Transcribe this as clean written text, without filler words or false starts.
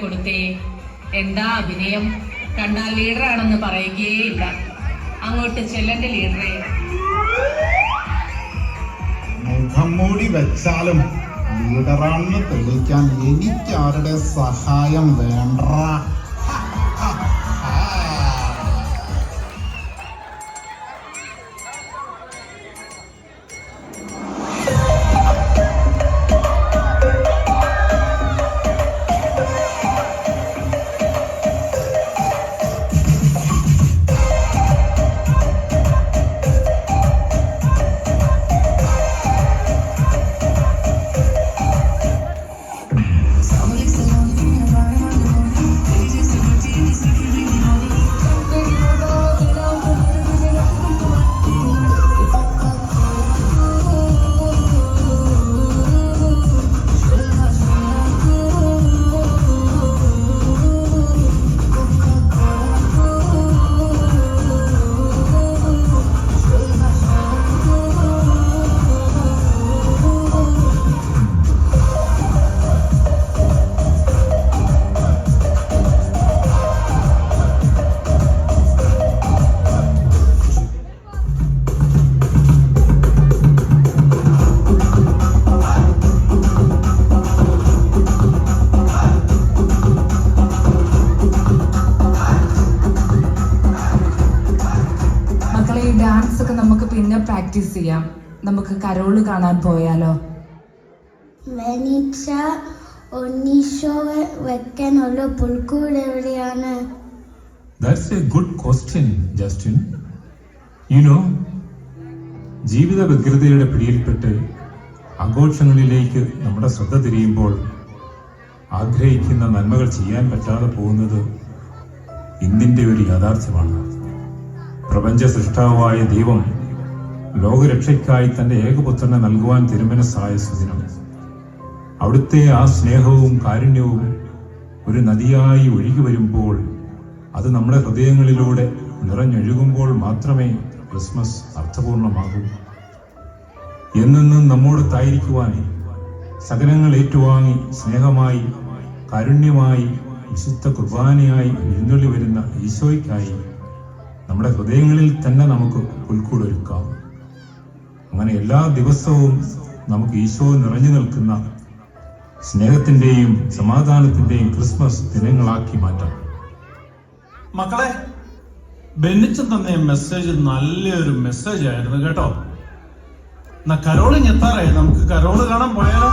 കൊടുത്തേ. എന്താ അഭിനയം, കണ്ടാൽ ലീഡറാണെന്ന് പറയുകയില്ല. അങ്ങോട്ട് ചെല്ലന്റെ ലീഡറെ. മുഖം മൂടി വെച്ചാലും ലീഡറാണെന്ന് തെളിയിക്കാൻ എനിക്ക് ആരുടെ സഹായം വേണ്ട. ഡാൻസ് ഒക്കെ നമുക്ക് പിന്നെ പ്രാക്ടീസ് ചെയ്യാം. നമുക്ക് കരോള് കാണാൻ പോയാലോ? വെക്കാനുള്ള പുൽക്കൂട് എവിടെയാണ്? That's a good question, Justin. You know, ജീവിത വ്യഗ്രതയുടെ പിടിയിൽപ്പെട്ട് ആഘോഷങ്ങളിലേക്ക് നമ്മുടെ ശ്രദ്ധ തിരിയുമ്പോൾ ആഗ്രഹിക്കുന്ന നന്മകൾ ചെയ്യാൻ പറ്റാതെ പോകുന്നത് ഇന്നിൻ്റെ ഒരു യാഥാർത്ഥ്യമാണ്. പ്രപഞ്ച സൃഷ്ടാവായ ദൈവം ലോകരക്ഷയ്ക്കായി തൻ്റെ ഏകപുത്രനെ നൽകുവാൻ തിരുമനസ്സായ സുദിനം, അവിടുത്തെ ആ സ്നേഹവും കാരുണ്യവും ഒരു നദിയായി ഒഴുകി വരുമ്പോൾ അത് നമ്മുടെ ഹൃദയങ്ങളിലൂടെ നിറഞ്ഞൊഴുകുമ്പോൾ മാത്രമേ ക്രിസ്മസ് അർത്ഥപൂർണമാകൂ. എന്നെന്നും നമ്മോടൊത്തായിരിക്കുവാൻ സകലങ്ങൾ ഏറ്റുവാങ്ങി സ്നേഹമായി കാരുണ്യമായി വിശുദ്ധ കുർബാനയായി എഴുന്നള്ളി വരുന്ന ഈശോയ്ക്കായി നമ്മുടെ ഹൃദയങ്ങളിൽ തന്നെ നമുക്ക് പുൽക്കൂടൊരുക്കാം. അങ്ങനെ എല്ലാ ദിവസവും നമുക്ക് ഈശോ നിറഞ്ഞു നിൽക്കുന്ന സ്നേഹത്തിന്റെയും സമാധാനത്തിന്റെയും ക്രിസ്മസ് ദിനങ്ങളാക്കി മാറ്റാം. മക്കളെ, ബെന്നിച്ചൻ തന്ന മെസ്സേജ് നല്ലൊരു മെസ്സേജ് ആയിരുന്നു കേട്ടോ. എന്നാ കരോളിങ് എത്താറായി, നമുക്ക് കരോള് കാണാൻ പോയാലോ?